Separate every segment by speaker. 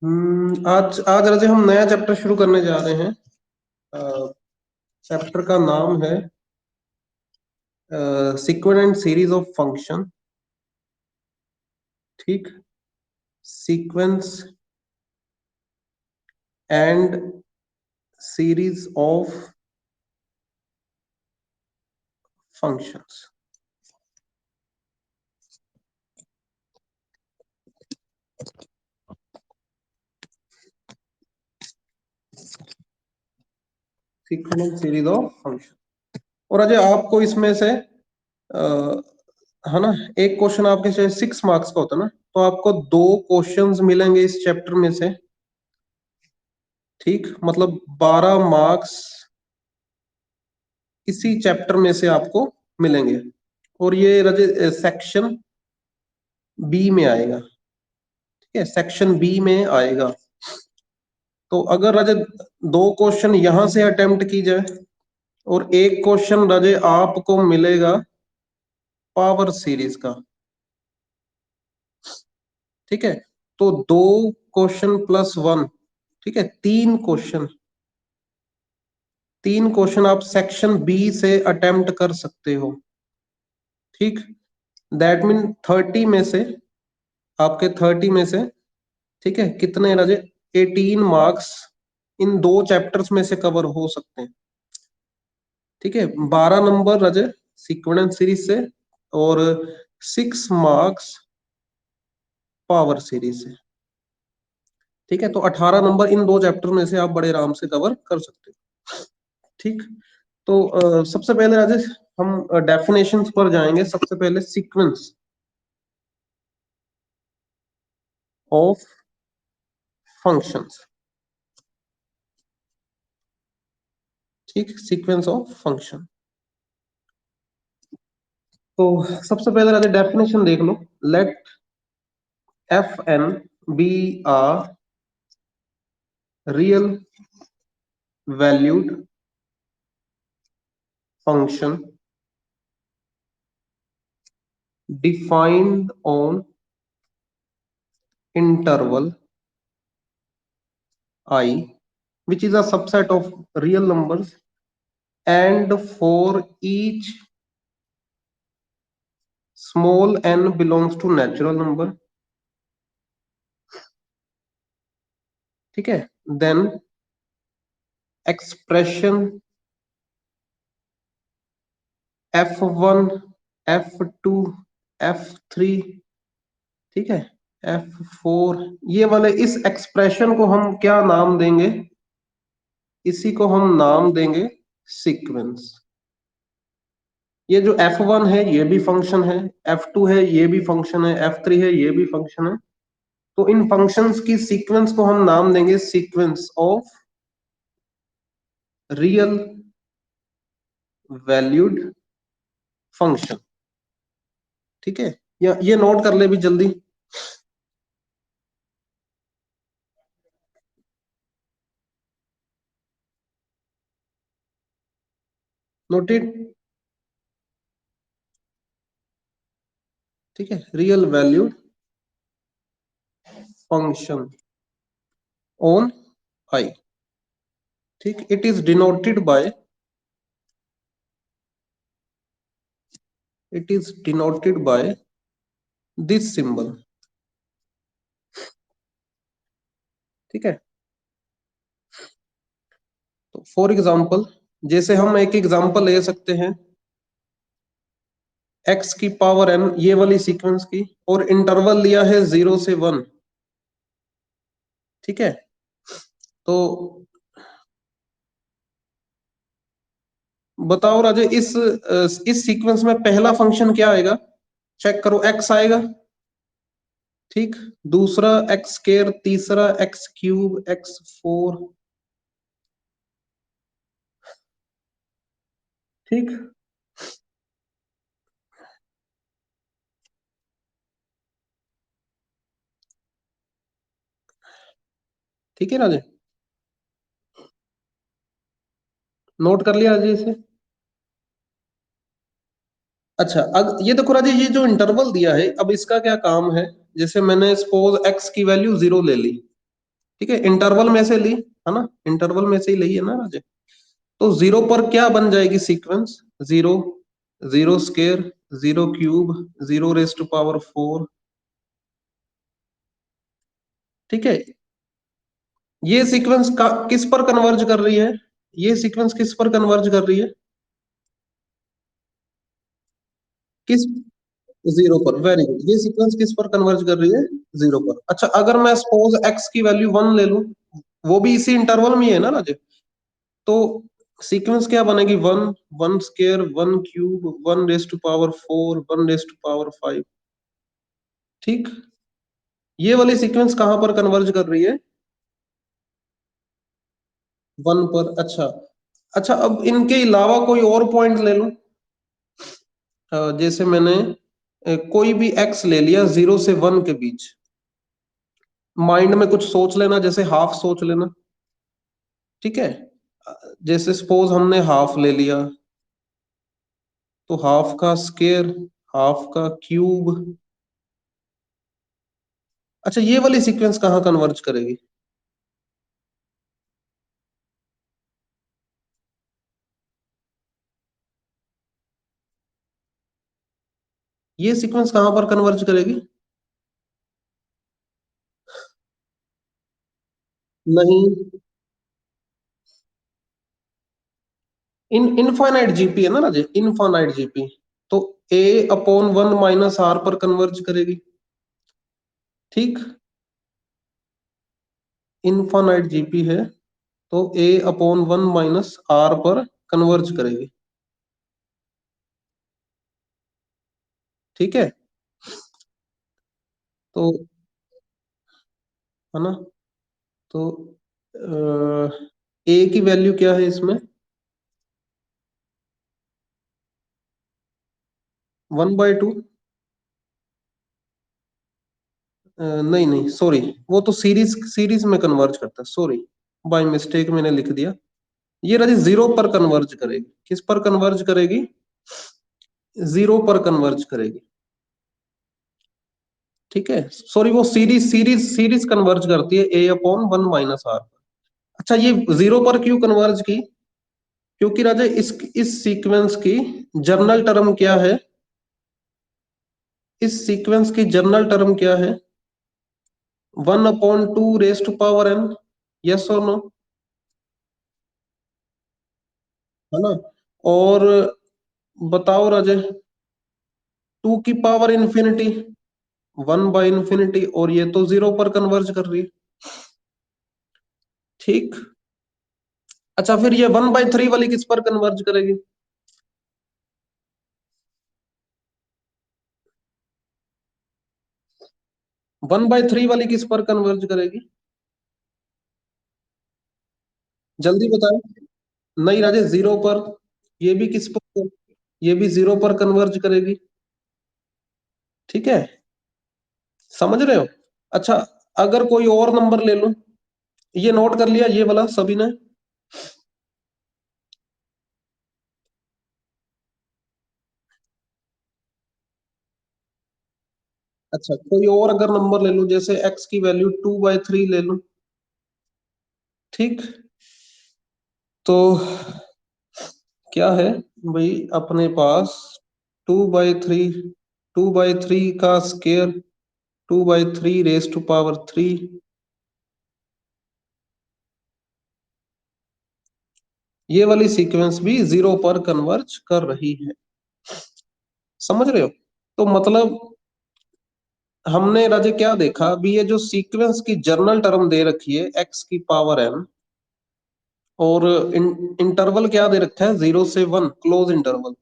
Speaker 1: आज आज राजे हम नया चैप्टर शुरू करने जा रहे हैं। चैप्टर का नाम है sequence and series of function. ठीक। Sequence and series of functions. Sequence and series of function. और अजय आपको इसमें से है ना, एक क्वेश्चन आपके से 6 मार्क्स का होता है ना, तो आपको 2 क्वेश्चंस मिलेंगे इस चैप्टर में से। ठीक, मतलब 12 मार्क्स इसी चैप्टर में से आपको मिलेंगे। और ये रजे सेक्शन बी में आएगा। ठीक है, सेक्शन बी में आएगा। तो अगर रजे 2 क्वेश्चन यहां से अटेम्प्ट की जाए और एक क्वेश्चन रजे आपको मिलेगा पावर सीरीज का। ठीक है, तो 2 क्वेश्चन +1। ठीक है, 3 क्वेश्चन, 3 क्वेश्चन आप सेक्शन बी से अटेम्प्ट कर सकते हो। ठीक, दैट मीन 30 में से, आपके 30 में से, ठीक है, कितने रजे 18 मार्क्स इन 2 चैप्टर्स में से कवर हो सकते हैं। ठीक है, 12 नंबर रजे सीक्वेंस सीरीज से और 6 मार्क्स पावर सीरीज से। ठीक है, तो 18 नंबर इन 2 चैप्टर में से आप बड़े आराम से कवर कर सकते हो। ठीक, तो सबसे पहले राजेश हम डेफिनेशंस पर जाएंगे। सबसे पहले सीक्वेंस ऑफ फंक्शंस। ठीक, सीक्वेंस ऑफ फंक्शन। तो सबसे पहले राजेश डेफिनेशन देख लो। Let F N B a real valued function defined on interval I, which is a subset of real numbers, and for each small n belongs to natural number. ठीक है, then expression f1 f2 f3, ठीक है, f4, ये वाले इस expression को हम क्या नाम देंगे? इसी को हम नाम देंगे सीक्वेंस। ये जो f1 है ये भी फंक्शन है, f2 है ये भी फंक्शन है, f3 है ये भी फंक्शन है। तो इन फंक्शंस की सीक्वेंस को हम नाम देंगे sequence of real valued function. ठीक है, या ये नोट कर ले भी जल्दी। नोटेड। ठीक है, real valued function on I. ठीक, it is denoted by this symbol. ठीक है, तो फॉर एग्जांपल, जैसे हम एक एग्जांपल ले सकते हैं x की पावर n, ये वाली सीक्वेंस की, और इंटरवल लिया है 0 से 1। ठीक है, तो बताओ राजे इस सीक्वेंस में पहला फंक्शन क्या आएगा? चेक करो, x आएगा। ठीक, दूसरा x², तीसरा x³ x4। ठीक, ठीक है राजे, नोट कर लिया राजे इसे। अच्छा, अब ये देखो राजे, ये जो इंटरवल दिया है, अब इसका क्या काम है? जैसे मैंने सपोज x की वैल्यू 0 ले ली। ठीक है, इंटरवल में से ली है ना, इंटरवल में से ही ली है ना राजे। तो जीरो पर क्या बन जाएगी sequence? Zero, zero square, zero cube, zero raise to power four. ठीक है, ये सीक्वेंस का किस पर कन्वर्ज कर रही है? ये सीक्वेंस किस पर कन्वर्ज कर रही है? किस? जीरो पर। वेरी गुड, ये सीक्वेंस किस पर कन्वर्ज कर रही है? जीरो पर। अच्छा, अगर मैं सपोज एक्स की वैल्यू वन ले लूं, वो भी इसी इंटरवल में ही है ना राजे, तो सीक्वेंस क्या बनेगी? One, one square, one cube, one raise to power four, one raise to power five. ठीक, ये वाली सीक्वेंस कहां पर कन्वर्ज कर रही है? वन पर। अच्छा, अच्छा अब इनके अलावा कोई और पॉइंट ले लूं। जैसे मैंने कोई भी एक्स ले लिया जीरो से वन के बीच, माइंड में कुछ सोच लेना, जैसे हाफ सोच लेना। ठीक है, जैसे सपोज हमने हाफ ले लिया, तो हाफ का स्केयर, हाफ का क्यूब। अच्छा, ये वाली सीक्वेंस कहाँ कन्वर्ज करेगी? ये सीक्वेंस कहाँ पर कन्वर्ज करेगी? नहीं, इनफाइनाइट जीपी है ना राजे, इनफाइनाइट जीपी। तो ए अपॉन वन माइनस आर पर कन्वर्ज करेगी। ठीक, इनफाइनाइट जीपी है, तो ए अपॉन वन माइनस आर पर कन्वर्ज करेगी। ठीक है, तो है ना, तो ए की वैल्यू क्या है इसमें? One by two. नहीं नहीं, सॉरी, वो तो सीरीज सीरीज में कन्वर्ज करता है, सॉरी, बाय मिस्टेक मैंने लिख दिया। ये रजी जीरो पर कन्वर्ज करेगी। किस पर कन्वर्ज करेगी? जीरो पर कन्वर्ज करेगी। ठीक है, सॉरी, वो सीरीज सीरीज सीरीज कन्वर्ज करती है ए अपॉन वन माइनस आर। अच्छा, ये जीरो पर क्यों कन्वर्ज की? क्योंकि राजा इस सीक्वेंस की जर्नल टर्म क्या है? इस सीक्वेंस की जर्नल टर्म क्या है? One upon two raise to power n. Yes और नो? है ना? और बताओ राजे, टू की power infinity, one by infinity, और ये तो जीरो पर कन्वर्ज कर रही है। ठीक, अच्छा फिर ये वन बाई थ्री वाली किस पर कन्वर्ज करेगी? वन बाई थ्री वाली किस पर कन्वर्ज करेगी? जल्दी बताओ। नहीं राजे, जीरो पर। ये भी किस पर? ये भी जीरो पर कन्वर्ज करेगी। ठीक है, समझ रहे हो? अच्छा, अगर कोई और नंबर ले लूं, ये नोट कर लिया ये वाला सभी ने? अच्छा, कोई और अगर नंबर ले लूं, जैसे एक्स की वैल्यू टू बाई थ्री ले लूं। ठीक, तो क्या है भाई अपने पास? Two by three, two by three का square, two by three raise to power three. ये वाली सीक्वेंस भी जीरो पर कन्वर्ज कर रही है। समझ रहे हो? तो मतलब हमने राजे क्या देखा अभी? ये जो सीक्वेंस की जर्नल टर्म दे रखी है एक्स की पावर एन, और इंटरवल क्या दे रखा है? जीरो से वन, क्लोज इंटरवल।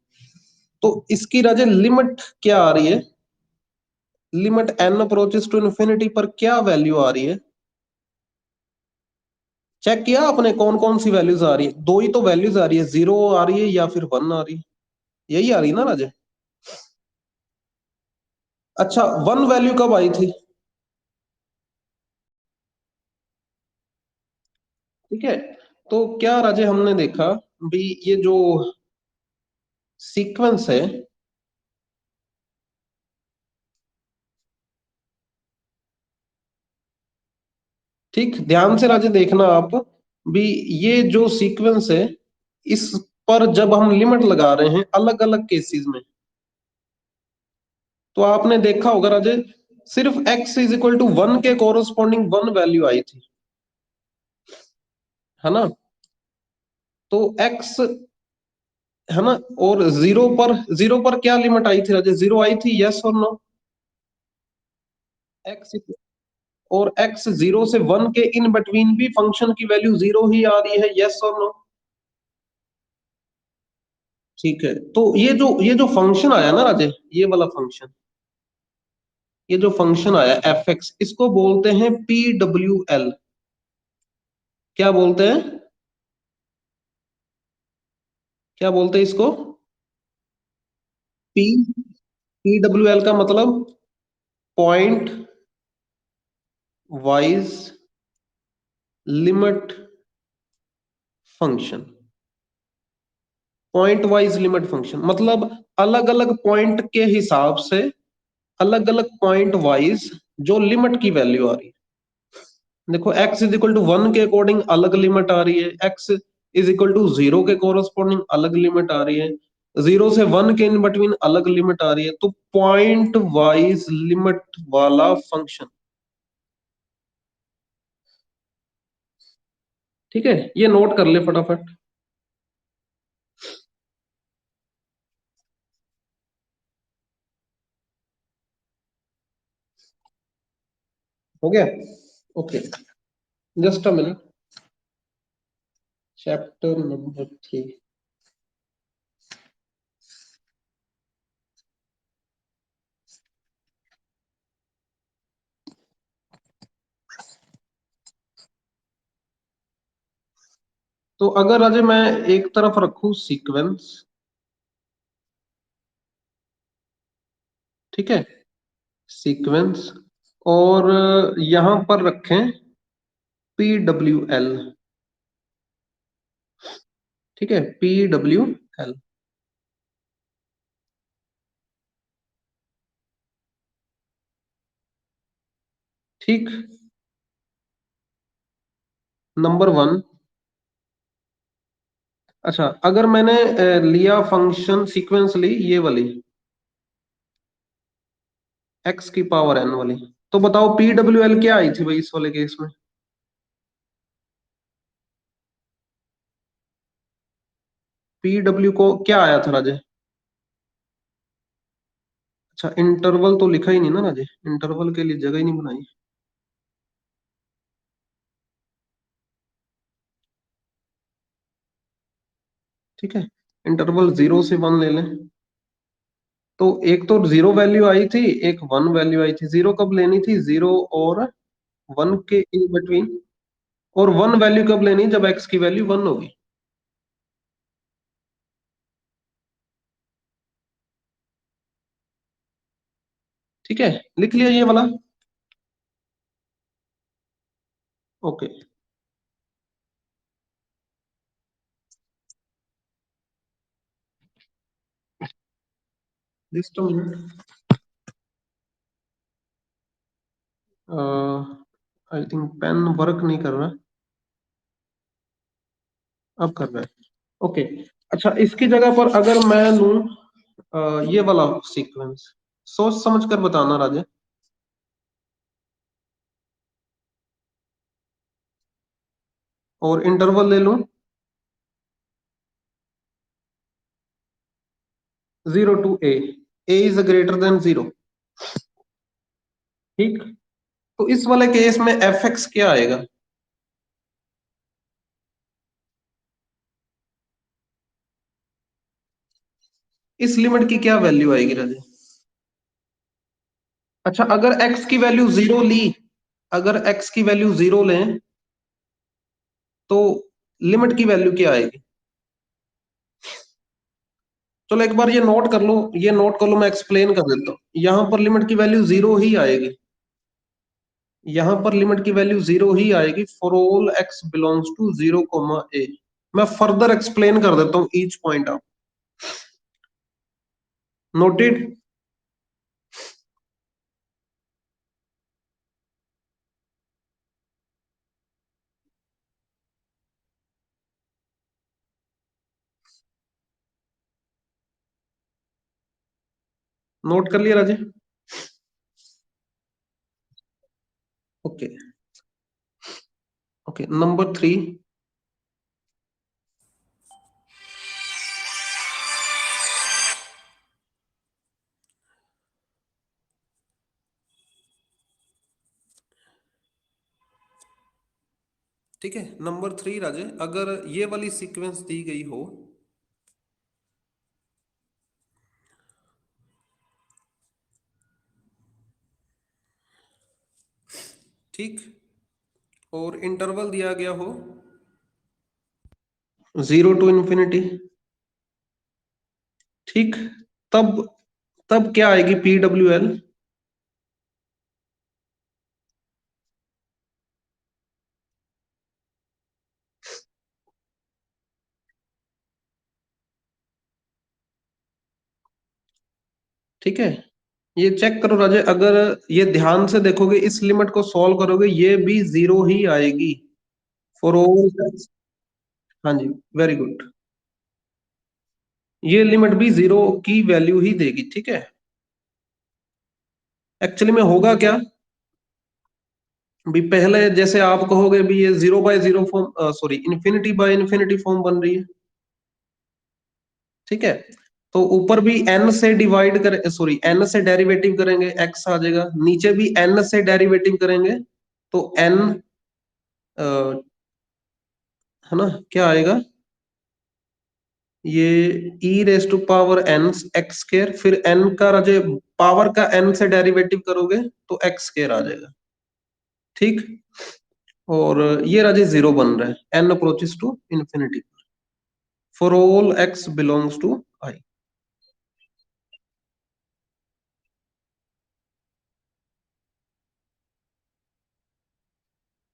Speaker 1: तो इसकी राजे लिमिट क्या आ रही है? Limit n approaches to infinity पर क्या वैल्यू आ रही है? चेक किया आपने कौन कौन सी वैल्यूज आ रही है? दो ही तो वैल्यूज आ रही है, जीरो आ रही है या फिर वन आ रही है। यही आ रही है ना राजे? अच्छा, वन वैल्यू कब आई थी? ठीक है, तो क्या राजे हमने देखा भी ये जो सीक्वेंस है, ठीक, ध्यान से राजे देखना आप भी। ये जो सीक्वेंस है, इस पर जब हम लिमिट लगा रहे हैं अलग अलग केसेस में, तो आपने देखा होगा राजे, सिर्फ x इज इक्वल टू 1 के कोरोस्पॉन्डिंग 1 वैल्यू आई थी, है ना। तो x, है ना, और जीरो पर क्या लिमिट आई थी राजे, जीरो आई थी, यस और नो। x, और x जीरो से 1 के इन बिटवीन भी फंक्शन की वैल्यू जीरो ही आ रही है, यस और नो। ठीक है, तो ये जो फंक्शन आया ना राजे, ये वाला फंक्शन, ये जो फंक्शन आया एफ एक्स, इसको बोलते हैं पी डब्ल्यू एल। क्या बोलते हैं, क्या बोलते हैं इसको? पी पी डब्ल्यू एल का मतलब point wise limit function. Point wise limit function मतलब अलग अलग पॉइंट के हिसाब से, अलग अलग पॉइंट वाइज जो लिमिट की वैल्यू आ रही है। देखो x इज इक्वल टू 1 के अकॉर्डिंग अलग लिमिट आ रही है, x इज इक्वल टू 0 के कोरस्पॉन्डिंग अलग लिमिट आ रही है, 0 से 1 के इन बिटवीन अलग लिमिट आ रही है। तो पॉइंट वाइज लिमिट वाला फंक्शन, ठीक है, ये नोट कर ले फटाफट। हो गया, okay, just a minute. Chapter number 3। तो अगर अजय मैं एक तरफ रखूं सीक्वेंस, ठीक है, सीक्वेंस, और यहां पर रखें पी डब्ल्यू एल, ठीक है, पी डब्ल्यू एल। ठीक, नंबर 1। अच्छा, अगर मैंने लिया फंक्शन सीक्वेंस ली ये वाली, x की पावर n वाली, तो बताओ पी डब्ल्यू एल क्या आई थी भाई इस वाले केस में? पी डब्ल्यू को क्या आया था राजे? अच्छा, इंटरवल तो लिखा ही नहीं ना राजे, इंटरवल के लिए जगह ही नहीं बनाई। ठीक है, इंटरवल 0 से 1 ले लें। तो एक तो 0 वैल्यू आई थी, एक 1 वैल्यू आई थी। 0 कब लेनी थी, 0 और 1 के इन बिटवीन, और 1 वैल्यू कब लेनी, जब x की वैल्यू 1 होगी। ठीक है, लिख लिया ये वाला, okay. Just a minute, I think pen work नहीं कर रहा, अब कर रहा है, ओके। अच्छा, इसकी जगह पर अगर मैं लूं ये वाला सीक्वेंस, सोच समझ कर बताना राजे, और इंटरवल ले लूं 0 to a is greater than 0। ठीक, तो इस वाले केस में एफ एक्स क्या आएगा? इस लिमिट की क्या वैल्यू आएगी राजे? अच्छा, अगर x की वैल्यू 0 ली, अगर x की वैल्यू 0 लें, तो लिमिट की वैल्यू क्या आएगी? चलो एक बार ये नोट कर लो, ये नोट कर लो, मैं एक्सप्लेन कर देता हूँ। यहां पर लिमिट की वैल्यू 0 ही आएगी, यहां पर लिमिट की वैल्यू 0 ही आएगी for all x belongs to 0 ए। मैं फर्दर एक्सप्लेन कर देता हूँ ईच पॉइंट आप, नोटेड। नोट कर लिया राजे? ओके। Okay, number 3। ठीक है, नंबर 3 राजे, अगर ये वाली सीक्वेंस दी गई हो, ठीक, और इंटरवल दिया गया हो 0 टू इंफिनिटी, ठीक, तब तब क्या आएगी PWL? ठीक है, ये चेक करो राजे, अगर ये ध्यान से देखोगे, इस लिमिट को सॉल्व करोगे, ये भी 0 ही आएगी फॉर ऑल। हाँ जी, वेरी गुड। ये लिमिट भी 0 की वैल्यू ही देगी, ठीक है। एक्चुअली में होगा क्या, भी पहले जैसे आप कहोगे भी ये 0 by 0 form, sorry infinity by infinity form बन रही है, ठीक है। तो ऊपर भी n से डिवाइड कर, सॉरी n से डेरिवेटिव करेंगे x आ जाएगा, नीचे भी n से डेरिवेटिव करेंगे तो n, है ना, क्या आएगा, ये e raise to power n x square, फिर n का राजे पावर का n से डेरिवेटिव करोगे तो x स्केयर आ जाएगा, ठीक। और ये राजे 0 बन रहा है, n approaches to infinity for all x belongs to I।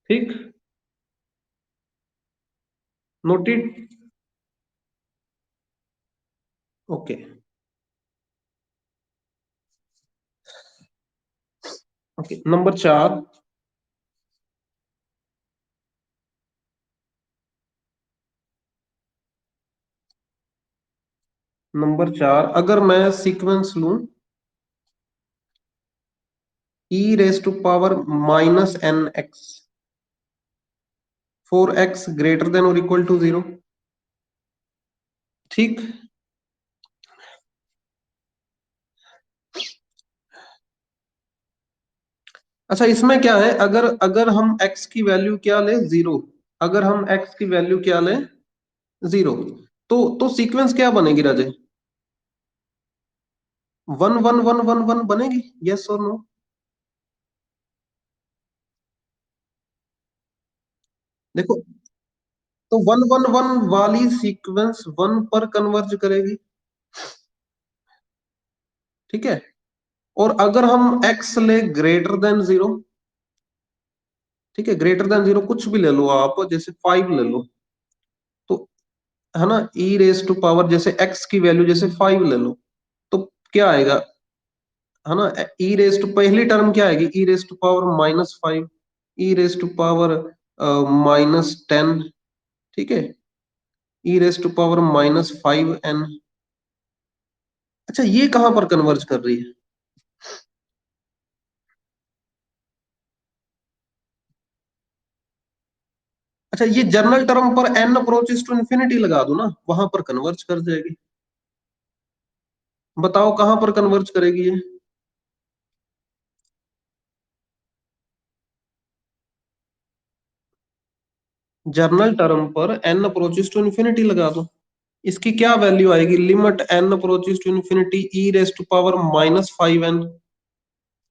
Speaker 1: ठीक, noted. Okay. Okay, number 4। Number 4, अगर मैं सीक्वेंस लूं e raise to power -nx for x greater than और इक्वल टू 0, ठीक। अच्छा, इसमें क्या है, अगर अगर हम x की वैल्यू क्या ले, 0, अगर हम x की वैल्यू क्या ले, 0, तो सीक्वेंस क्या बनेगी राजे, 1 1 1 1 1 बनेगी, यस और नो? देखो, तो 1 1 1 वाली सीक्वेंस 1 पर कन्वर्ज करेगी, ठीक है। और अगर हम x ले ग्रेटर देन 0, ठीक है, ग्रेटर देन 0 कुछ भी ले लो आप, जैसे 5 ले लो, तो है ना, e रेस टू पावर जैसे x की वैल्यू जैसे 5 ले लो, तो क्या आएगा, है ना, e रेस टू पहली टर्म क्या आएगी, e raise to power -5, e raise to power -10, ठीक है, e raise to power -5n। अच्छा, ये कहां पर कन्वर्ज कर रही है? अच्छा, ये जनरल टर्म पर n अप्रोचेस टू इंफिनिटी लगा दो ना, वहां पर कन्वर्ज कर जाएगी। बताओ कहां पर कन्वर्ज करेगी ये? जर्नल टर्म पर n अप्रोचेस टू इंफिनिटी लगा दो, इसकी क्या वैल्यू आएगी, limit n approaches to infinity e raise to power -5n,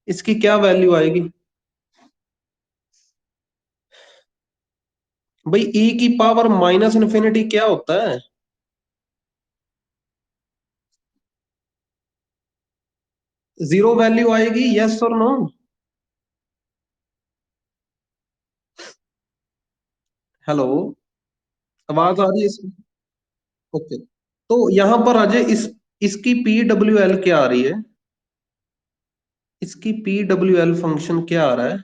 Speaker 1: इसकी क्या वैल्यू आएगी? भाई e की पावर माइनस इन्फिनिटी क्या होता है? जीरो वैल्यू आएगी, यस और नो? हेलो, आवाज आ रही है इसकी? ओके, तो यहां पर अजय इसकी PWL क्या आ रही है, इसकी PWL फंक्शन क्या आ रहा है,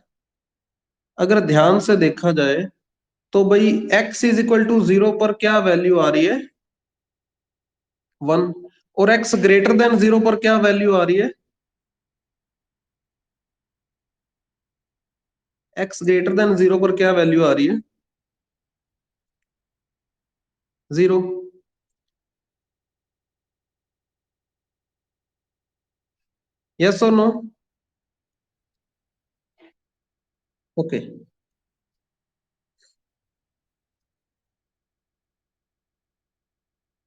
Speaker 1: अगर ध्यान से देखा जाए तो भाई x इज इक्वल टू 0 पर क्या वैल्यू आ रही है, 1, और x ग्रेटर देन 0 पर क्या वैल्यू आ रही है, एक्स ग्रेटर देन जीरो पर क्या वैल्यू आ रही है? जीरो। यस और नो? ओके,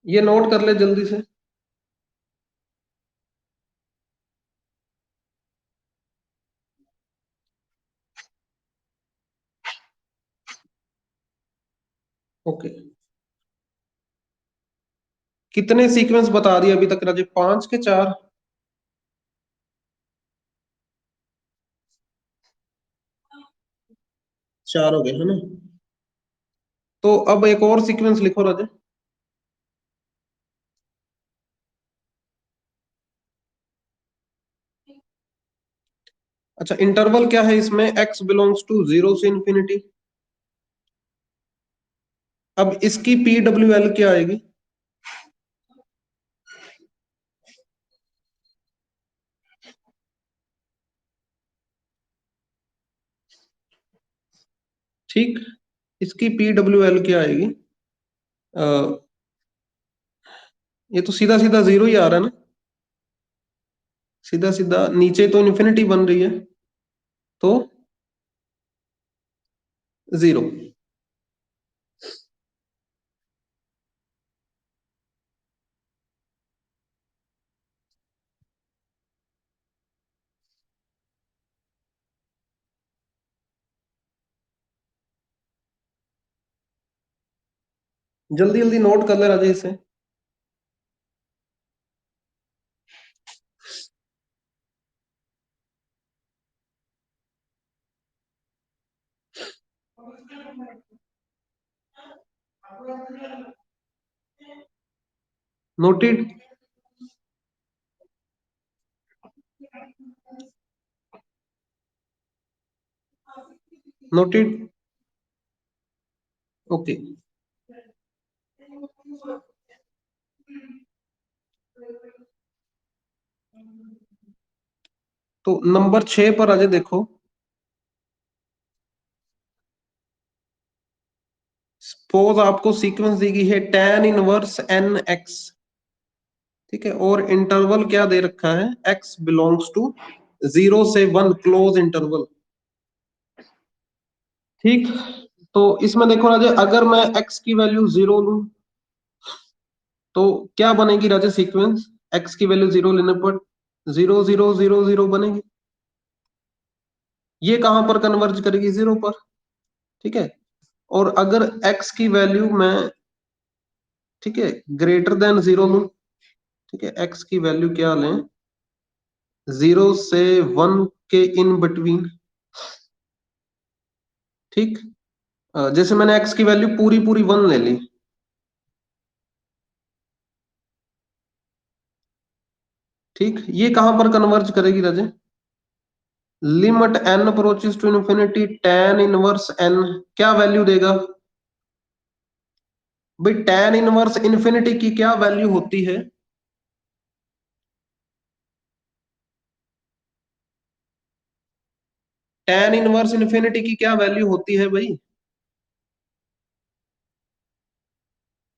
Speaker 1: ये नोट कर ले जल्दी से। ओके, कितने सीक्वेंस बता दिए अभी तक राजे? पांच के चार? चार हो गए है ना? तो अब एक और सीक्वेंस लिखो राजे। अच्छा, इंटरवल क्या है इसमें? एक्स बिलोंग्स टू जीरो से इंफिनिटी। अब इसकी पी डब्ल्यू एल क्या आएगी? ठीक, इसकी पी डब्ल्यू एल क्या आएगी? ये तो सीधा सीधा जीरो ही आ रहा है ना? सीधा सीधा नीचे तो इन्फिनिटी बन रही है, तो जीरो। जल्दी जल्दी नोट कर ले राजे इसे। नोटेड। नोटेड। ओके, तो नंबर 6 पर आजे देखो। सपोज आपको सीक्वेंस दी गई है tan इनवर्स एन एक्स, ठीक है, और इंटरवल क्या दे रखा है? एक्स बिलोंग्स टू जीरो से वन, क्लोज इंटरवल। ठीक, तो इसमें देखो राजे, अगर मैं एक्स की वैल्यू जीरो लूं तो क्या बनेगी राजे सीक्वेंस? एक्स की वैल्यू जीरो लेने पर जीरो जीरो जीरो जीरो बनेगी। ये कहां पर कन्वर्ज करेगी? जीरो पर। ठीक है, और अगर एक्स की वैल्यू मैं, ठीक है, ग्रेटर देन जीरो लूं, ठीक है, एक्स की वैल्यू क्या लें? जीरो से वन के इन बिटवीन। ठीक, जैसे मैंने एक्स की वैल्यू पूरी पूरी वन ले ली। ठीक, ये कहां पर कन्वर्ज करेगी Raje? Limit n approaches to infinity tan inverse n क्या वैल्यू देगा? भाई tan इनवर्स इन्फिनिटी की क्या वैल्यू होती है? tan इनवर्स इन्फिनिटी की क्या वैल्यू होती है भाई?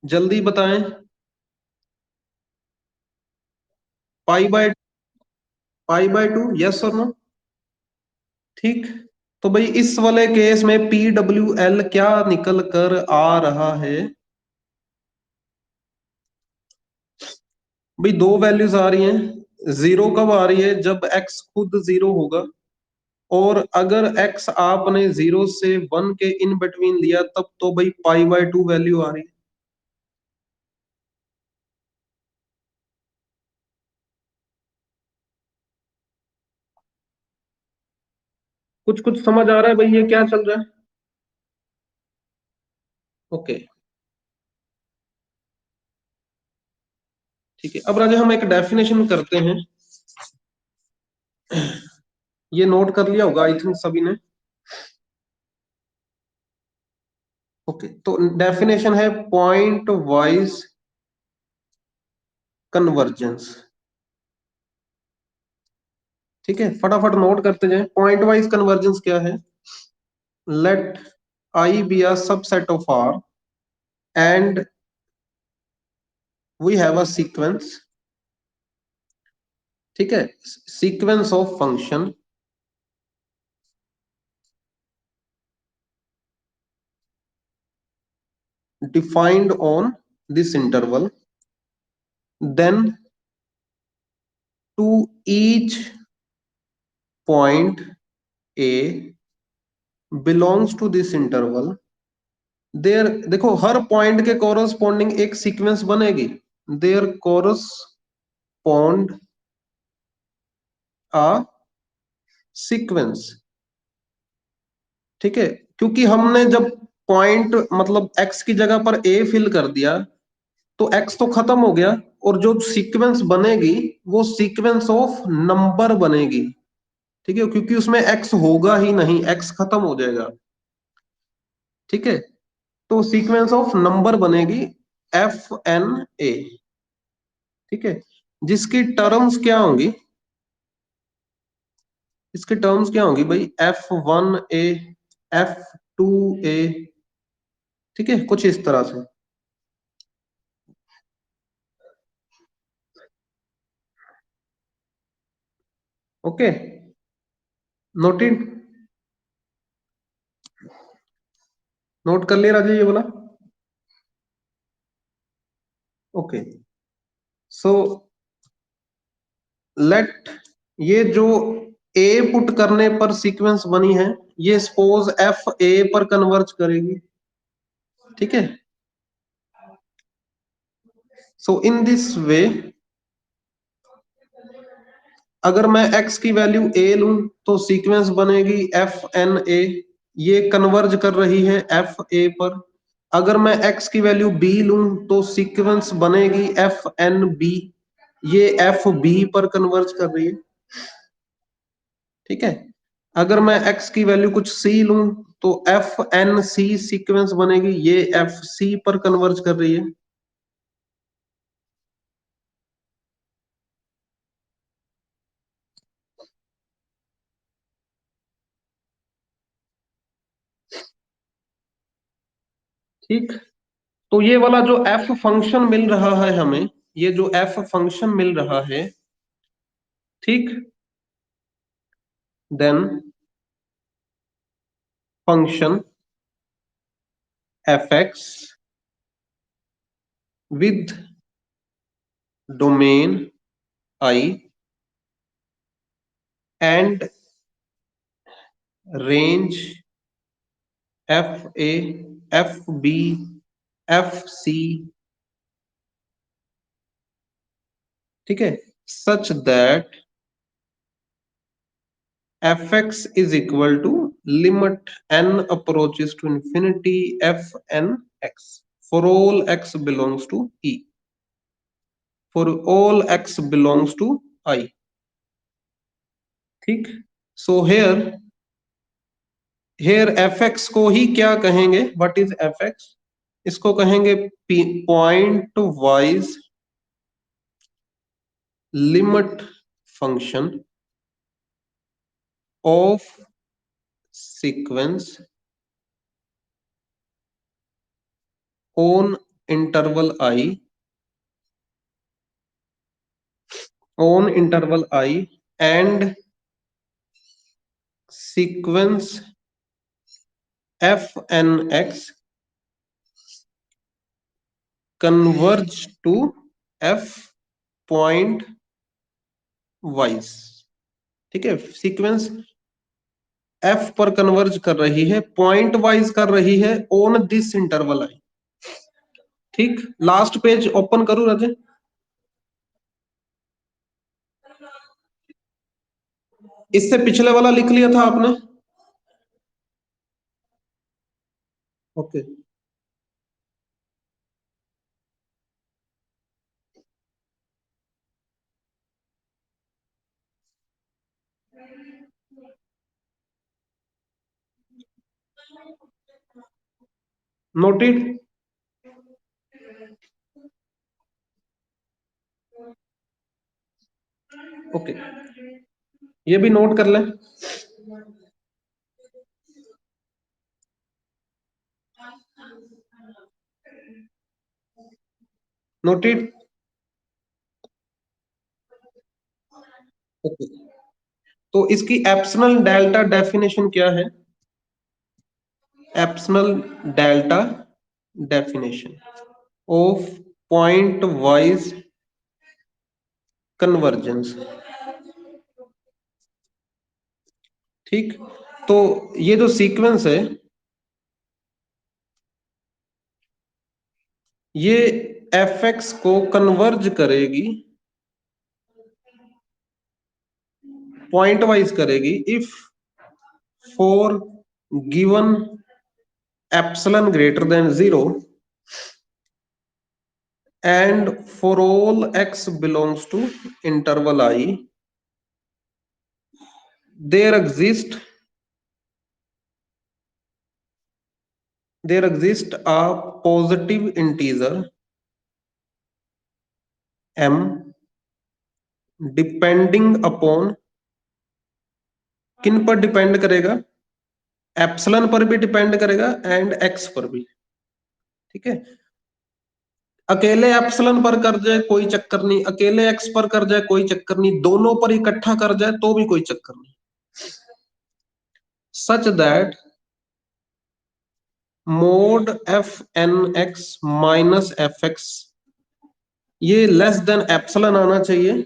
Speaker 1: जल्दी बताएं। पाई बाय टू, यस और नो? ठीक, तो भाई इस वाले केस में पी डब्ल्यू एल क्या निकल कर आ रहा है? भाई दो वैल्यूज आ रही हैं। जीरो कब आ रही है? जब एक्स खुद जीरो होगा, और अगर एक्स आपने जीरो से वन के इन बिटवीन लिया तब तो भाई पाई बाय टू वैल्यू आ रही है। कुछ कुछ समझ आ रहा है भाई, ये क्या चल रहा है? ओके, ठीक है, अब राजा हम एक डेफिनेशन करते हैं। ये नोट कर लिया होगा आई थिंक सभी ने। ओके, तो डेफिनेशन है पॉइंट वाइज कन्वर्जेंस। ठीक है, फटाफट नोट करते जाएं। पॉइंट वाइज कन्वर्जेंस क्या है? let I be a subset of R and we have a sequence, ठीक है, sequence of function defined on this interval, then to each point A belongs to this interval, there देखो हर point के corresponding एक sequence बनेगी, there correspond a sequence, ठीक है, क्योंकि हमने जब पॉइंट मतलब एक्स की जगह पर ए फिल कर दिया तो एक्स तो खत्म हो गया, और जो सीक्वेंस बनेगी वो सीक्वेंस ऑफ नंबर बनेगी, ठीक है, क्योंकि उसमें एक्स होगा ही नहीं, एक्स खत्म हो जाएगा, ठीक है, तो सीक्वेंस ऑफ नंबर बनेगी एफ एन ए, ठीक है, जिसकी टर्म्स क्या होंगी, इसकी टर्म्स क्या होंगी भाई, F1A F2A, ठीक है, कुछ इस तरह से, ओके, नोटेड, नोट कर लिया राजू ये बोला, ओके, सो लेट ये जो ए पुट करने पर सीक्वेंस बनी है ये सपोज एफ ए पर कन्वर्ज करेगी, ठीक है, सो इन दिस वे अगर मैं x की वैल्यू a लूं तो सीक्वेंस बनेगी एफ एन ए, ये कन्वर्ज कर रही है एफ ए पर, अगर मैं x की वैल्यू b लूं तो सीक्वेंस बनेगी एफ एन बी, ये एफ बी पर कन्वर्ज कर रही है, ठीक है, अगर मैं x की वैल्यू कुछ c लूं तो एफ एन सी सीक्वेंस बनेगी, ये एफ सी पर कन्वर्ज कर रही है, ठीक, तो ये वाला जो एफ फंक्शन मिल रहा है हमें, ये जो एफ फंक्शन मिल रहा है, ठीक, then function f x with domain I and range f a f b f c, ठीक है, such that f x is equal to limit n approaches to infinity f n x for all x belongs to E, for all x belongs to I, ठीक, so hair F x को ही क्या कहेंगे, what is F x, इसको कहेंगे pointwise limit function of sequence on interval I, on interval I and sequence f n x converge to f pointwise, ठीक है, sequence F पर converge कर रही है, पॉइंट वाइज कर रही है ऑन दिस इंटरवल आई, ठीक, लास्ट पेज ओपन करूं राजे, इससे पिछले वाला लिख लिया था आपने, ओके, नोटेड, ओके, ये भी नोट कर लें, नोटेड। ओके, तो इसकी एप्सिलॉन डेल्टा डेफिनेशन क्या है? Epsilon delta definition of point wise convergence. ठीक, तो ये जो सीक्वेंस है ये एफ एक्स को कन्वर्ज करेगी, पॉइंट वाइज करेगी, if for given epsilon greater than 0 and for all x belongs to interval I, there exist a positive integer m depending upon, किन पर डिपेंड करेगा? एप्सिलॉन पर भी डिपेंड करेगा एंड एक्स पर भी। ठीक है, अकेले एप्सिलॉन पर कर जाए कोई चक्कर नहीं, अकेले एक्स पर कर जाए कोई चक्कर नहीं, दोनों पर इकट्ठा कर जाए तो भी कोई चक्कर नहीं। Such that mod f n x minus f x ये लेस देन एप्सिलॉन आना चाहिए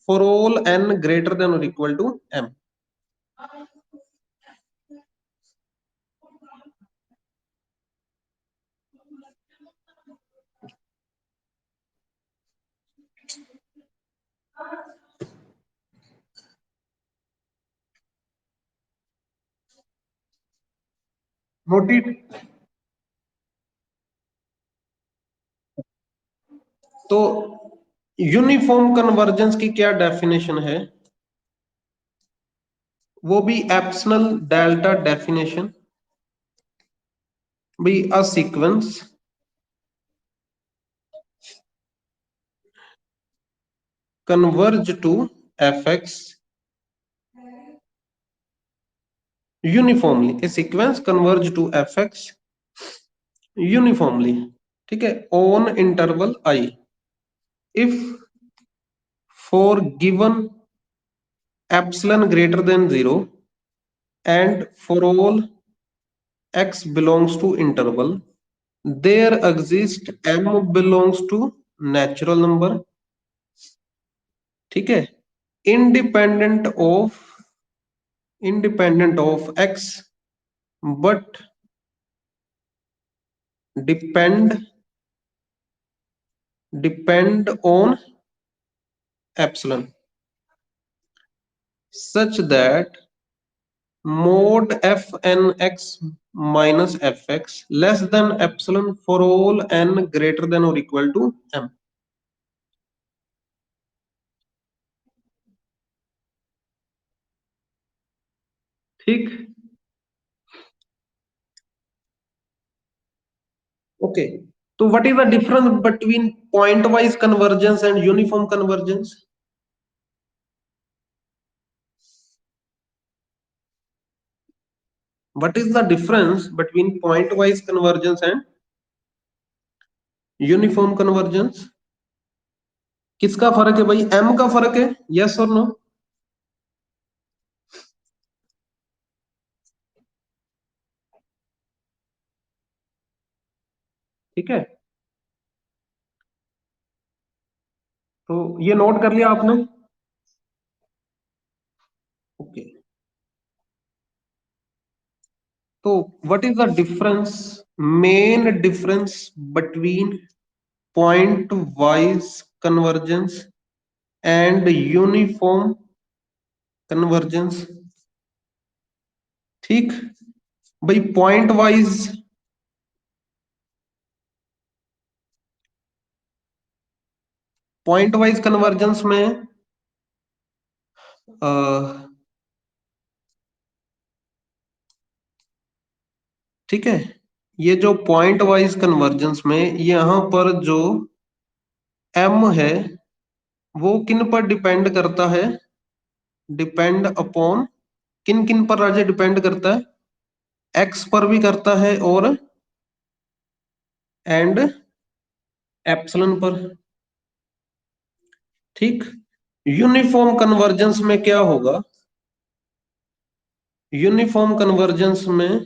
Speaker 1: for all n greater than और इक्वल टू एम। नोटेड। तो यूनिफॉर्म कन्वर्जेंस की क्या डेफिनेशन है? वो भी एप्सिलॉन डेल्टा डेफिनेशन, भी a sequence converge to fx uniformly, a sequence converge to fx uniformly, ठीक है, on interval I if for given epsilon greater than 0 and for all x belongs to interval there exist m belongs to natural number, ठीक है, independent of x but depend on epsilon, such that mod fnx minus fx less than epsilon for all n greater than or equal to m। ठीक, okay, तो what is the difference between point wise convergence and uniform convergence? What is the difference between point wise convergence and uniform convergence? किसका फर्क है भाई? m का फर्क है, yes और नो? ठीक है, तो ये नोट कर लिया आपने? ओके, तो what is the difference, main difference between point wise convergence and uniform convergence? ठीक भाई, पॉइंट वाइज कन्वर्जेंस में ठीक है, ये जो पॉइंट वाइज कन्वर्जेंस में यहां पर जो m है वो किन पर डिपेंड करता है? डिपेंड अपॉन, किन किन पर राजे डिपेंड करता है? x पर भी करता है और एंड एप्सिलॉन पर। ठीक। यूनिफॉर्म कन्वर्जेंस में क्या होगा? यूनिफॉर्म कन्वर्जेंस में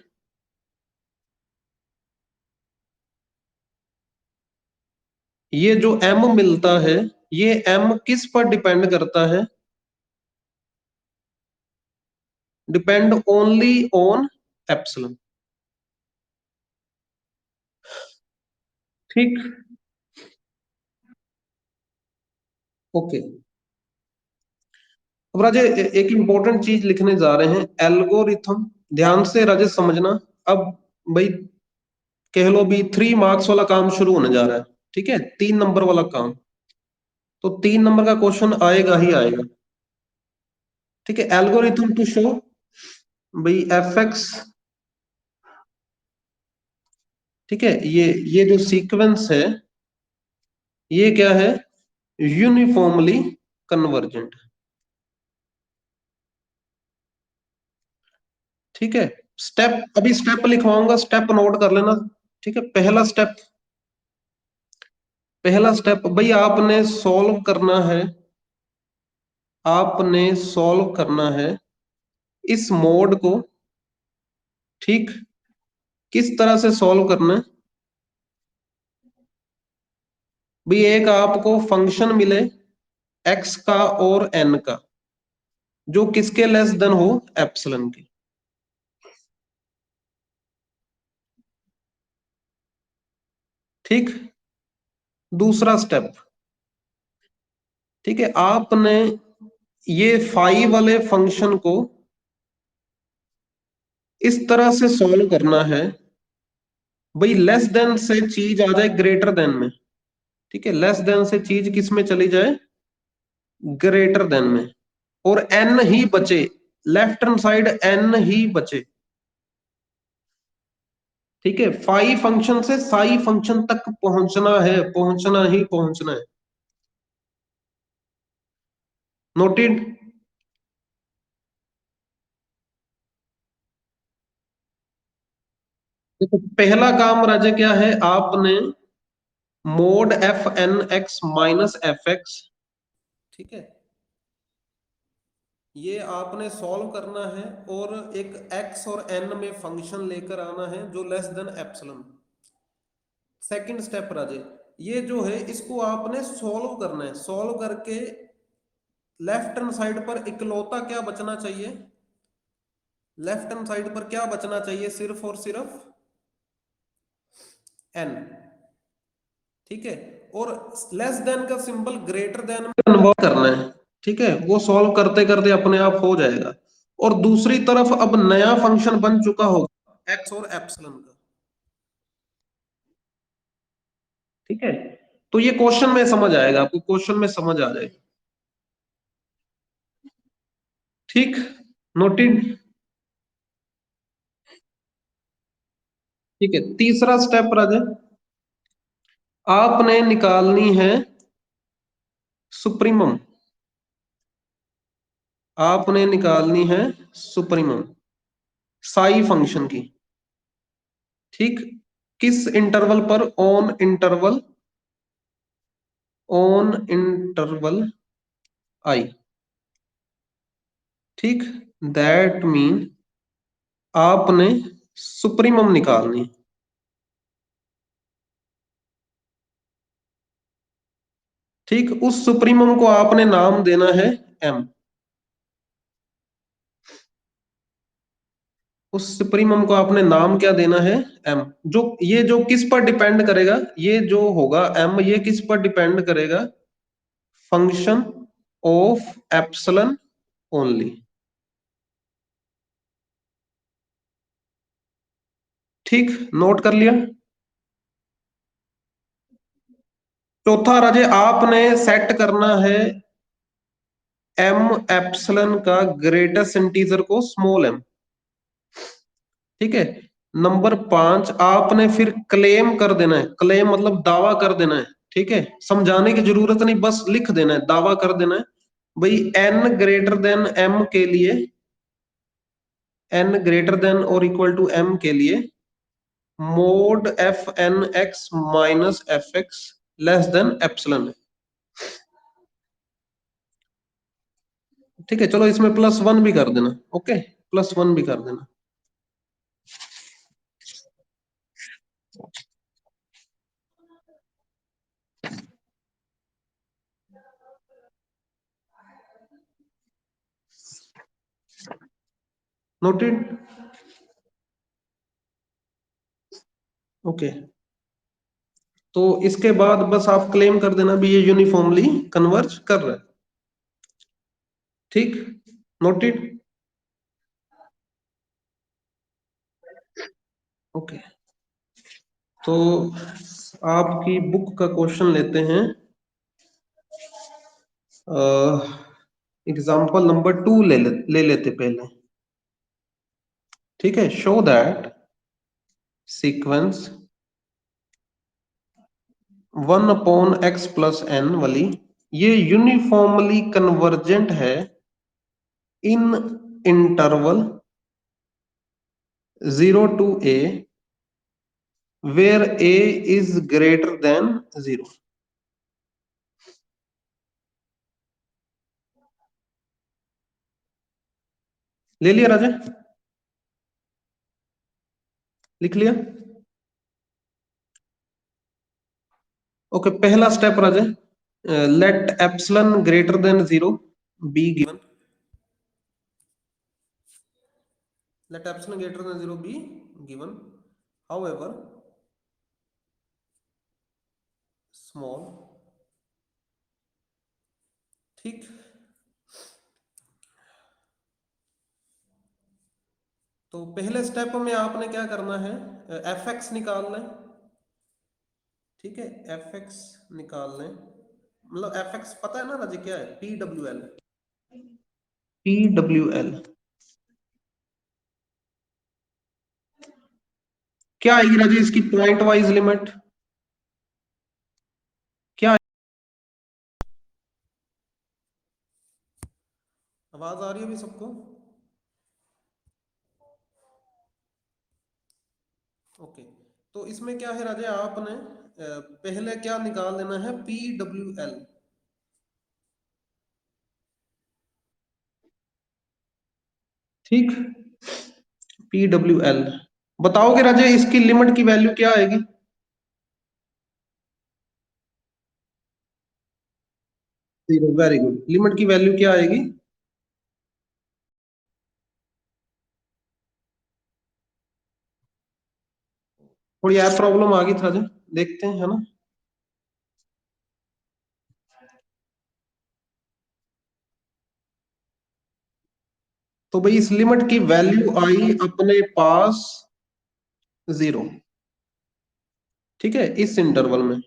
Speaker 1: ये जो m मिलता है, ये m किस पर डिपेंड करता है? Depend only on epsilon. ठीक। ओके। अब राजे एक इंपॉर्टेंट चीज लिखने जा रहे हैं, एल्गोरिथम। ध्यान से राजे समझना। अब भाई कह लो भी 3 मार्क्स वाला काम शुरू होने जा रहा है। ठीक है, 3 नंबर वाला काम। तो 3 नंबर का क्वेश्चन आएगा ही आएगा। ठीक है, एल्गोरिथम टू शो भाई एफ एक्स। ठीक है, ये जो सीक्वेंस है, ये क्या है? Uniformly convergent. ठीक है। स्टेप अभी स्टेप लिखवाऊंगा, स्टेप नोट कर लेना। ठीक है, पहला स्टेप भाई आपने सॉल्व करना है। आपने सॉल्व करना है इस मोड को। ठीक। किस तरह से सॉल्व करना है? भाई एक आपको फंक्शन मिले एक्स का और एन का, जो किसके लेस देन हो? एप्सिलॉन के। ठीक। दूसरा स्टेप। ठीक है, आपने ये फाइव वाले फंक्शन को इस तरह से सॉल्व करना है भाई लेस देन से चीज आ जाए ग्रेटर देन में। ठीक है, लेस देन से चीज किस में चली जाए? ग्रेटर देन में। और एन ही बचे, लेफ्ट हैंड साइड एन ही बचे। ठीक है, फाइव फंक्शन से साई फंक्शन तक पहुंचना है, पहुंचना ही पहुंचना है। नोटेड। देखो पहला काम राजा क्या है, आपने mod f n x minus f x. ठीक है, ये आपने सॉल्व करना है और एक x और n में फंक्शन लेकर आना है जो less than epsilon. Second step Raje, ये जो है इसको आपने सॉल्व करना है। सॉल्व करके लेफ्ट हैंड साइड पर इकलौता क्या बचना चाहिए? लेफ्ट हैंड साइड पर क्या बचना चाहिए? सिर्फ और सिर्फ n। ठीक है, और लेस देन का सिंबल ग्रेटर देन में कन्वर्ट करना है। ठीक है, वो सॉल्व करते करते अपने आप हो जाएगा। और दूसरी तरफ अब नया फंक्शन बन चुका होगा एक्स और एप्सिलॉन का। ठीक है, तो ये क्वेश्चन में समझ आएगा आपको, क्वेश्चन में समझ आ जाएगा। ठीक। नोटेड। ठीक है, तीसरा स्टेप राजा, आपने निकालनी है सुप्रीमम। आपने निकालनी है सुप्रीमम साई फंक्शन की। ठीक। किस इंटरवल पर? ऑन इंटरवल आई। ठीक। दैट मीन आपने सुप्रीमम निकालनी। ठीक, उस सुप्रीमम को आपने नाम देना है एम। उस सुप्रीमम को आपने नाम क्या देना है? एम। जो ये जो किस पर डिपेंड करेगा? ये जो होगा एम, ये किस पर डिपेंड करेगा? Function of epsilon only. ठीक, नोट कर लिया। चौथा राजे, आपने सेट करना है एम एप्सिलॉन का ग्रेटेस्ट इंटीजर को स्मॉल एम। ठीक है। नंबर 5, आपने फिर क्लेम कर देना है। क्लेम मतलब दावा कर देना है। ठीक है, समझाने की जरूरत नहीं, बस लिख देना है, दावा कर देना है भाई एन ग्रेटर देन एम के लिए, एन ग्रेटर देन और इक्वल टू एम के लिए mod f n x minus f x less than epsilon है। ठीक है, चलो इसमें +1 भी कर देना। ओके, +1 भी कर देना। नोटेड। ओके, तो इसके बाद बस आप क्लेम कर देना भी ये यूनिफॉर्मली कन्वर्ज कर रहा है। ठीक, नोटेड। ओके, तो आपकी बुक का क्वेश्चन लेते हैं। एग्जाम्पल नंबर 2 ले लेते पहले। ठीक है, शो दैट सीक्वेंस 1/x+n वाली ये यूनिफॉर्मली कन्वर्जेंट है इन interval 0 to a where a is greater than 0। ले लिया राजा, लिख लिया। ओके, पहला स्टेप राजा, let epsilon greater than 0 be given. Let epsilon greater than 0 be given, however small. ठीक, तो पहले स्टेप में आपने क्या करना है, एफ एक्स निकालना है। ठीक है, एफ एक्स निकाल लें। मतलब एफ एक्स पता है ना राजी क्या है, P W L. P W L क्या आएगी राजी इसकी पॉइंट वाइज लिमिट क्या? आवाज आ रही है अभी सबको? ओके, तो इसमें क्या है राजा, आपने पहले क्या निकाल लेना है, पी डब्ल्यू एल। ठीक, पी डब्ल्यू एल बताओगे राजा इसकी लिमिट की वैल्यू क्या आएगी? Zero, very good. लिमिट की वैल्यू क्या आएगी? थोड़ी ऐप प्रॉब्लम आ गई था राजा, देखते हैं, है ना। तो भाई इस लिमिट की वैल्यू आई अपने पास 0। ठीक है, इस इंटरवल में।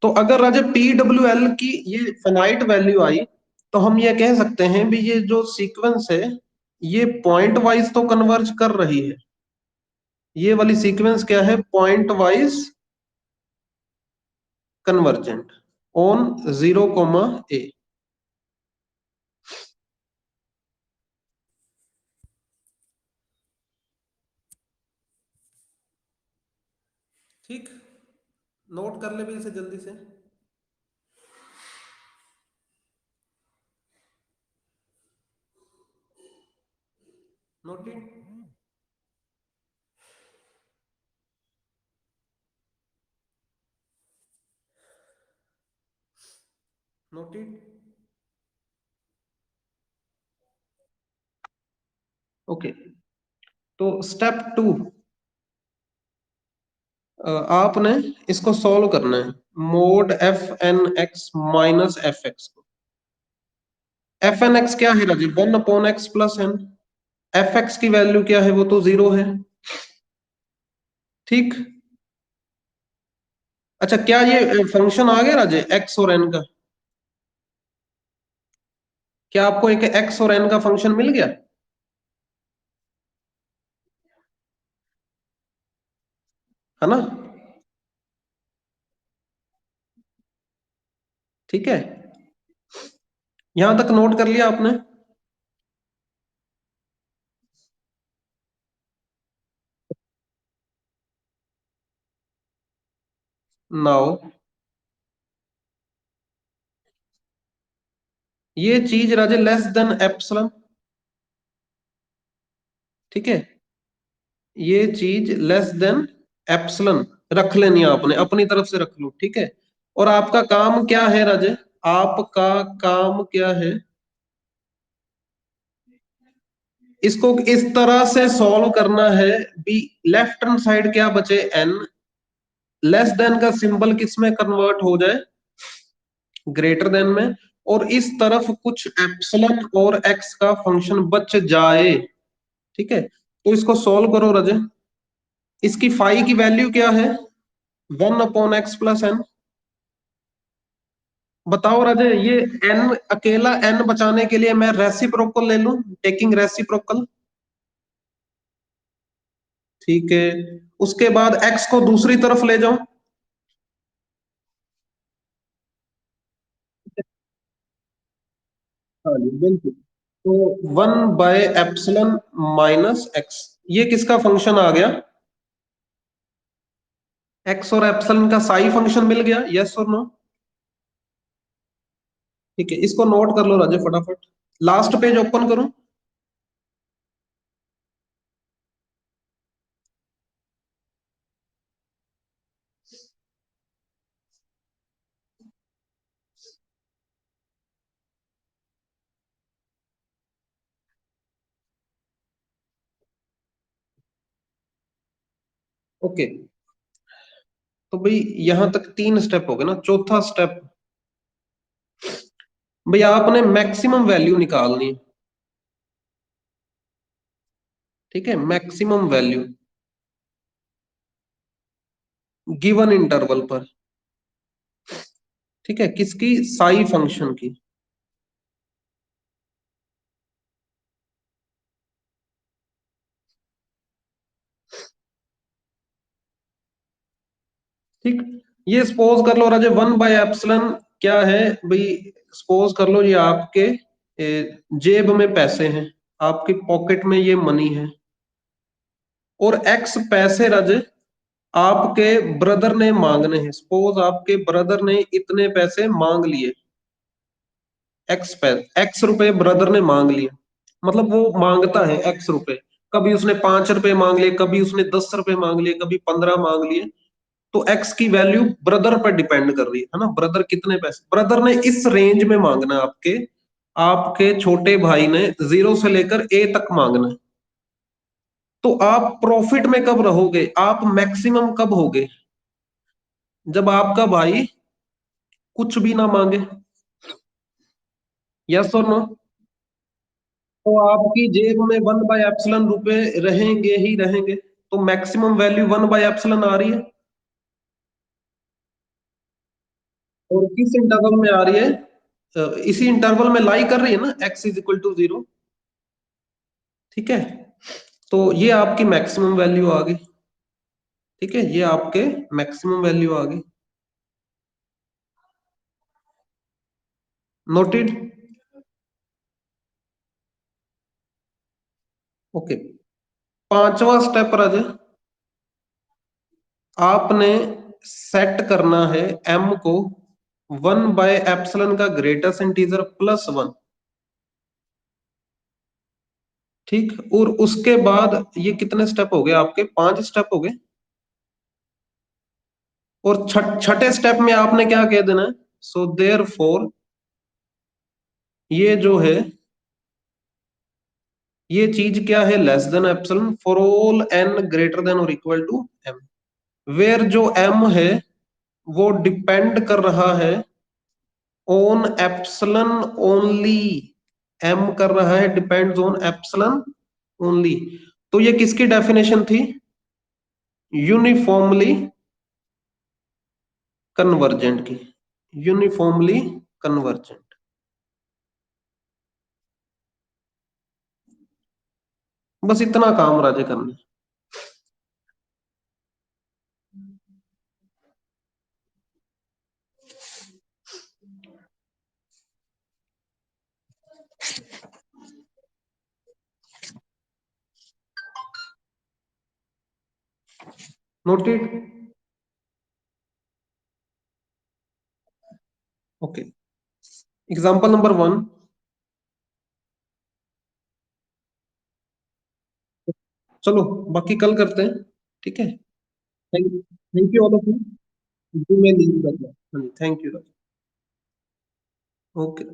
Speaker 1: तो अगर राजा पी डब्ल्यू एल की ये फाइनाइट वैल्यू आई, तो हम ये कह सकते हैं भी ये जो सीक्वेंस है ये पॉइंट वाइज तो कन्वर्ज कर रही है। ये वाली सीक्वेंस क्या है, pointwise convergent on 0, a। ठीक, नोट कर ले भी इसे जल्दी से। नोटेड। नोटेड। ओके, तो स्टेप 2, आपने इसको सॉल्व करना है, mod f n x minus f x को। एफ एन एक्स क्या है राजी, 1/x+n। एफ एक्स की वैल्यू क्या है, वो तो 0 है। ठीक, अच्छा क्या ये फंक्शन आ गया राजे एक्स और एन का? क्या आपको एक एक्स और एन का फंक्शन मिल गया? है ना। ठीक है, यहां तक नोट कर लिया आपने? नाउ ये चीज राजे लेस देन एप्सिलॉन, ठीक है, ये चीज लेस देन एप्सिलॉन रख लेनी है आपने, अपनी तरफ से रख लो, ठीक है। और आपका काम क्या है राजे, आपका काम क्या है, इसको इस तरह से सॉल्व करना है। बी लेफ्ट हैंड साइड क्या बचे, एन, लेस देन का सिंबल किस में कन्वर्ट हो जाए, ग्रेटर देन में, और इस तरफ कुछ एप्सिलॉन और एक्स का फंक्शन बच जाए, ठीक है। तो इसको सॉल्व करो राजे। इसकी फाई की वैल्यू क्या है, 1/x+n। बताओ राजे, ये n अकेला n बचाने के लिए मैं रेसिप्रोकल ले लूं, टेकिंग रेसिप्रोकल, ठीक है। उसके बाद x को दूसरी तरफ ले जाओ, हाँ जी बिल्कुल। तो 1/ε-x, ये किसका फंक्शन आ गया, x और एप्सिलॉन का साई फंक्शन मिल गया, यस और नो। ठीक है, इसको नोट कर लो राजे फटाफट, लास्ट पेज ओपन करो। ओके, तो भाई यहां तक 3 स्टेप हो गए ना, चौथा स्टेप, भाई आपने मैक्सिमम वैल्यू निकालनी है, ठीक है, मैक्सिमम वैल्यू गिवन इंटरवल पर, ठीक है, किसकी, साई फंक्शन की। ठीक, ये सपोज कर लो राजे 1/ε क्या है भाई, सपोज कर लो ये आपके जेब में पैसे हैं, आपकी पॉकेट में ये मनी है, और एक्स पैसे राजे आपके ब्रदर ने मांगने हैं, सपोज आपके ब्रदर ने इतने पैसे मांग लिए, एक्स रुपए ब्रदर ने मांग लिए, मतलब वो मांगता है एक्स रुपए, कभी उसने 5 रुपए मांग लिए, कभी उसने 10 रुपए मांग लिए, कभी 15 मांग लिए। तो एक्स की वैल्यू ब्रदर पर डिपेंड कर रही है ना, ब्रदर कितने पैसे, ब्रदर ने इस रेंज में मांगना है आपके, आपके छोटे भाई ने 0 से लेकर ए तक मांगना है। तो आप प्रॉफिट में कब रहोगे, आप मैक्सिमम कब होगे, जब आपका भाई कुछ भी ना मांगे, यस और नो। तो आपकी जेब में 1/ε रुपए रहेंगे ही रहेंगे, तो मैक्सिमम वैल्यू 1/ε आ रही है। और किस इंटरवल में आ रही है, इसी इंटरवल में लाई कर रही है ना, x = 0, ठीक है। तो ये आपकी मैक्सिमम वैल्यू आ गई, ठीक है, ये आपके मैक्सिमम वैल्यू आ गई, नोटेड। ओके, पांचवा स्टेप राजे, आपने सेट करना है m को 1/ε का ग्रेटेस्ट इंटीजर +1, ठीक। और उसके बाद ये कितने स्टेप हो गए आपके, 5 स्टेप हो गए। और छठे स्टेप में आपने क्या कह देना है, सो देयर फोर, ये जो है, ये चीज क्या है, less than epsilon for all n greater than और इक्वल टू m, वेयर जो m है वो डिपेंड कर रहा है ऑन एप्सिलॉन ओनली, m कर रहा है डिपेंड्स ऑन एप्सिलॉन ओनली। तो ये किसकी डेफिनेशन थी, यूनिफॉर्मली कन्वर्जेंट की, यूनिफॉर्मली कन्वर्जेंट। बस इतना काम राजे करना, नोटेड। Okay, example number 1। चलो बाकी कल करते हैं, ठीक है। Thank you all of you. मैं लीव करता हूँ। Thank you. ओके।